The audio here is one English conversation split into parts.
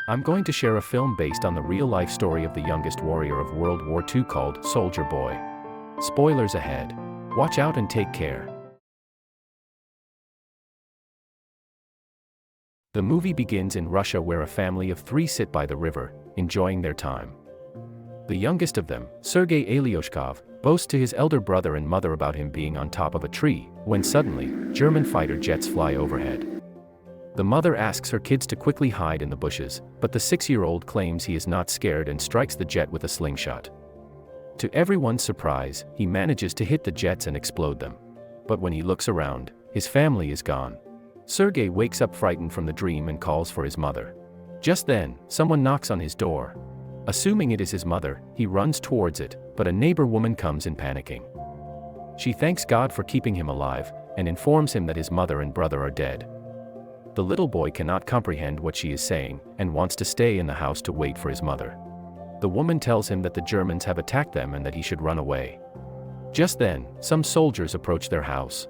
I'm going to share a film based on the real-life story of the youngest warrior of World War II called Soldier Boy. Spoilers ahead. Watch out and take care. The movie begins in Russia, where a family of 3 sit by the river, enjoying their time. The youngest of them, Sergei Aleshkov, boasts to his elder brother and mother about him being on top of a tree, when suddenly, German fighter jets fly overhead. The mother asks her kids to quickly hide in the bushes, but the 6-year-old claims he is not scared and strikes the jet with a slingshot. To everyone's surprise, he manages to hit the jets and explode them. But when he looks around, his family is gone. Sergei wakes up frightened from the dream and calls for his mother. Just then, someone knocks on his door. Assuming it is his mother, he runs towards it, but a neighbor woman comes in panicking. She thanks God for keeping him alive, and informs him that his mother and brother are dead. The little boy cannot comprehend what she is saying, and wants to stay in the house to wait for his mother. The woman tells him that the Germans have attacked them and that he should run away. Just then, some soldiers approach their house.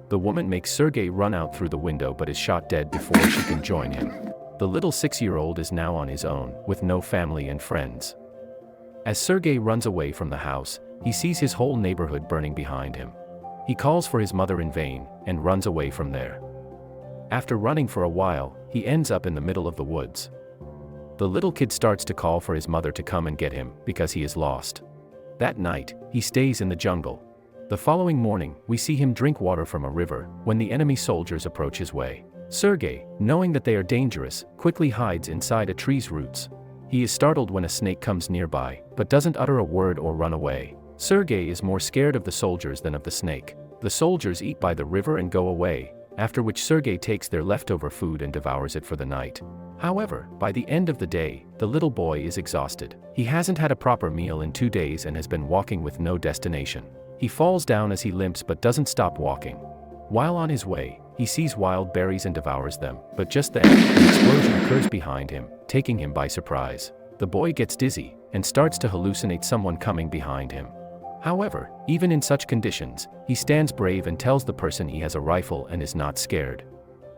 The woman makes Sergei run out through the window but is shot dead before she can join him. The little 6-year-old is now on his own, with no family and friends. As Sergei runs away from the house, he sees his whole neighborhood burning behind him. He calls for his mother in vain, and runs away from there. After running for a while, he ends up in the middle of the woods. The little kid starts to call for his mother to come and get him, because he is lost. That night, he stays in the jungle. The following morning, we see him drink water from a river, when the enemy soldiers approach his way. Sergei, knowing that they are dangerous, quickly hides inside a tree's roots. He is startled when a snake comes nearby, but doesn't utter a word or run away. Sergei is more scared of the soldiers than of the snake. The soldiers eat by the river and go away, after which Sergei takes their leftover food and devours it for the night. However, by the end of the day, the little boy is exhausted. He hasn't had a proper meal in 2 days and has been walking with no destination. He falls down as he limps but doesn't stop walking. While on his way, he sees wild berries and devours them, but just then, an explosion occurs behind him, taking him by surprise. The boy gets dizzy, and starts to hallucinate someone coming behind him. However, even in such conditions, he stands brave and tells the person he has a rifle and is not scared.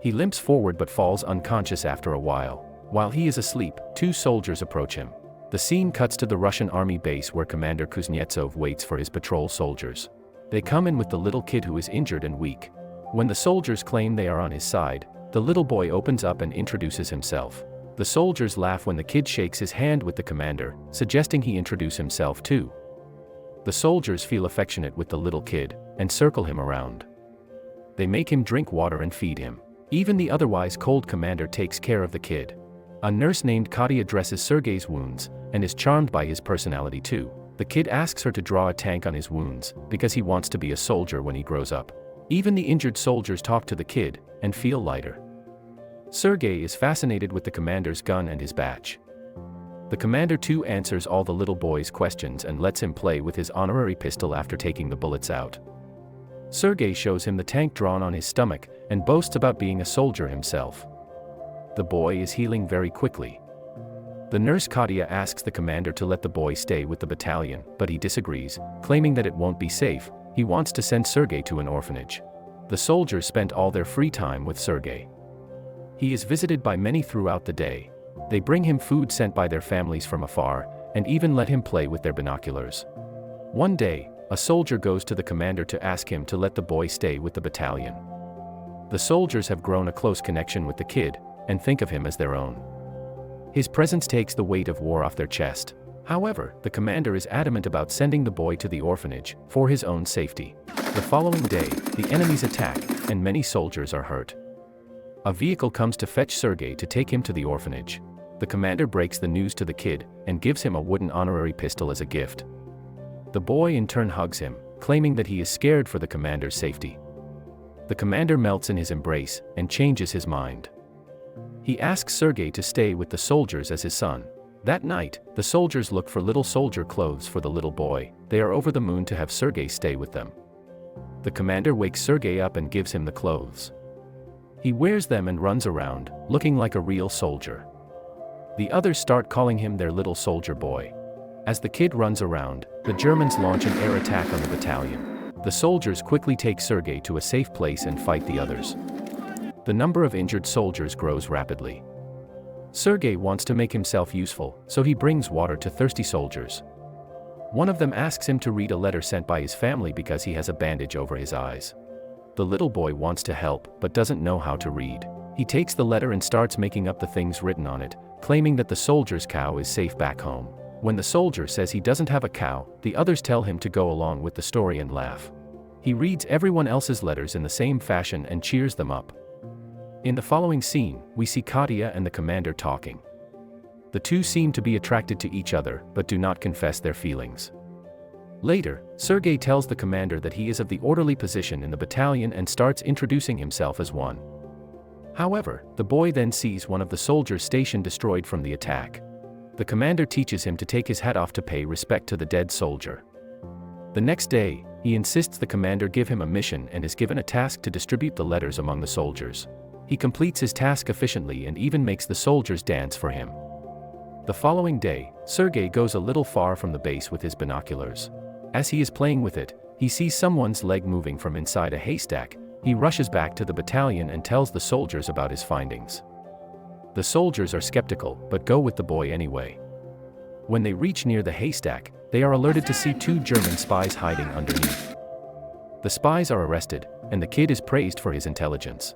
He limps forward but falls unconscious after a while. While he is asleep, 2 soldiers approach him. The scene cuts to the Russian army base where Commander Kuznetsov waits for his patrol soldiers. They come in with the little kid who is injured and weak. When the soldiers claim they are on his side, the little boy opens up and introduces himself. The soldiers laugh when the kid shakes his hand with the commander, suggesting he introduce himself too. The soldiers feel affectionate with the little kid, and circle him around. They make him drink water and feed him. Even the otherwise cold commander takes care of the kid. A nurse named Katya dresses Sergei's wounds, and is charmed by his personality too. The kid asks her to draw a tank on his wounds, because he wants to be a soldier when he grows up. Even the injured soldiers talk to the kid, and feel lighter. Sergei is fascinated with the commander's gun and his badge. The commander too answers all the little boy's questions and lets him play with his honorary pistol after taking the bullets out. Sergei shows him the tank drawn on his stomach, and boasts about being a soldier himself. The boy is healing very quickly. The nurse Katya asks the commander to let the boy stay with the battalion, but he disagrees, claiming that it won't be safe. He wants to send Sergei to an orphanage. The soldiers spent all their free time with Sergei. He is visited by many throughout the day. They bring him food sent by their families from afar, and even let him play with their binoculars. One day, a soldier goes to the commander to ask him to let the boy stay with the battalion. The soldiers have grown a close connection with the kid, and think of him as their own. His presence takes the weight of war off their chest. However, the commander is adamant about sending the boy to the orphanage, for his own safety. The following day, the enemies attack, and many soldiers are hurt. A vehicle comes to fetch Sergei to take him to the orphanage. The commander breaks the news to the kid, and gives him a wooden honorary pistol as a gift. The boy in turn hugs him, claiming that he is scared for the commander's safety. The commander melts in his embrace, and changes his mind. He asks Sergei to stay with the soldiers as his son. That night, the soldiers look for little soldier clothes for the little boy. They are over the moon to have Sergei stay with them. The commander wakes Sergei up and gives him the clothes. He wears them and runs around, looking like a real soldier. The others start calling him their little soldier boy. As the kid runs around, the Germans launch an air attack on the battalion. The soldiers quickly take Sergei to a safe place and fight the others. The number of injured soldiers grows rapidly. Sergei wants to make himself useful, so he brings water to thirsty soldiers. One of them asks him to read a letter sent by his family because he has a bandage over his eyes. The little boy wants to help, but doesn't know how to read. He takes the letter and starts making up the things written on it, claiming that the soldier's cow is safe back home. When the soldier says he doesn't have a cow, the others tell him to go along with the story and laugh. He reads everyone else's letters in the same fashion and cheers them up. In the following scene, we see Katya and the commander talking. The two seem to be attracted to each other, but do not confess their feelings. Later, Sergei tells the commander that he is of the orderly position in the battalion and starts introducing himself as one. However, the boy then sees one of the soldiers' station destroyed from the attack. The commander teaches him to take his hat off to pay respect to the dead soldier. The next day, he insists the commander give him a mission and is given a task to distribute the letters among the soldiers. He completes his task efficiently and even makes the soldiers dance for him. The following day, Sergei goes a little far from the base with his binoculars. As he is playing with it, he sees someone's leg moving from inside a haystack. He rushes back to the battalion and tells the soldiers about his findings. The soldiers are skeptical, but go with the boy anyway. When they reach near the haystack, they are alerted to see two German spies hiding underneath. The spies are arrested, and the kid is praised for his intelligence.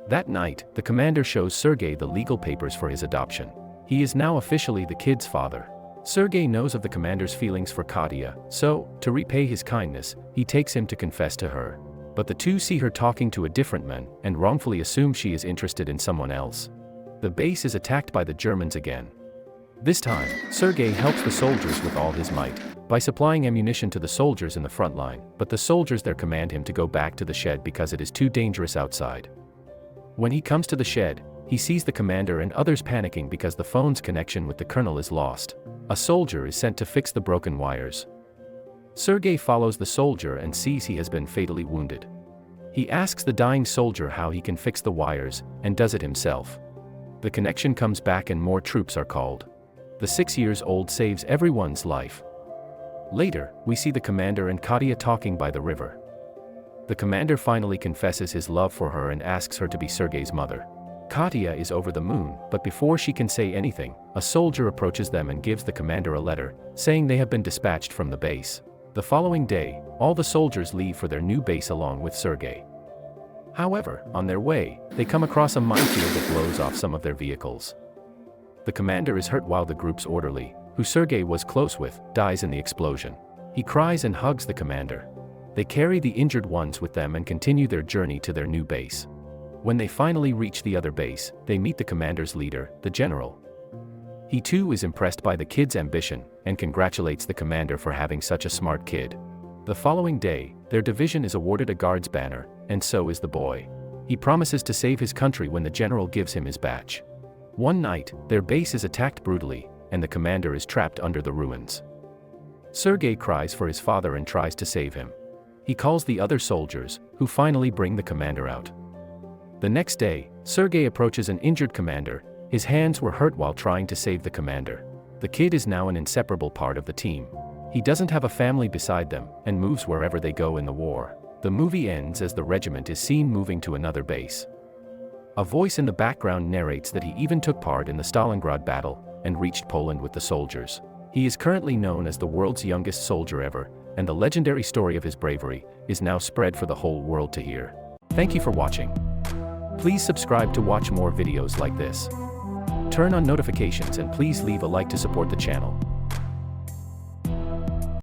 That night, the commander shows Sergei the legal papers for his adoption. He is now officially the kid's father. Sergei knows of the commander's feelings for Katya, so, to repay his kindness, he takes him to confess to her. But the two see her talking to a different man, and wrongfully assume she is interested in someone else. The base is attacked by the Germans again. This time, Sergei helps the soldiers with all his might, by supplying ammunition to the soldiers in the front line, but the soldiers there command him to go back to the shed because it is too dangerous outside. When he comes to the shed, he sees the commander and others panicking because the phone's connection with the colonel is lost. A soldier is sent to fix the broken wires. Sergei follows the soldier and sees he has been fatally wounded. He asks the dying soldier how he can fix the wires, and does it himself. The connection comes back and more troops are called. The 6-year-old saves everyone's life. Later, we see the commander and Katya talking by the river. The commander finally confesses his love for her and asks her to be Sergei's mother. Katya is over the moon, but before she can say anything, a soldier approaches them and gives the commander a letter, saying they have been dispatched from the base. The following day, all the soldiers leave for their new base along with Sergei. However, on their way, they come across a minefield that blows off some of their vehicles. The commander is hurt while the group's orderly, who Sergei was close with, dies in the explosion. He cries and hugs the commander. They carry the injured ones with them and continue their journey to their new base. When they finally reach the other base, they meet the commander's leader, the general. He too is impressed by the kid's ambition, and congratulates the commander for having such a smart kid. The following day, their division is awarded a guard's banner, and so is the boy. He promises to save his country when the general gives him his badge. One night, their base is attacked brutally, and the commander is trapped under the ruins. Sergei cries for his father and tries to save him. He calls the other soldiers, who finally bring the commander out. The next day, Sergei approaches an injured commander. His hands were hurt while trying to save the commander. The kid is now an inseparable part of the team. He doesn't have a family beside them, and moves wherever they go in the war. The movie ends as the regiment is seen moving to another base. A voice in the background narrates that he even took part in the Stalingrad battle, and reached Poland with the soldiers. He is currently known as the world's youngest soldier ever, and the legendary story of his bravery is now spread for the whole world to hear. Thank you for watching. Please subscribe to watch more videos like this. Turn on notifications and please leave a like to support the channel.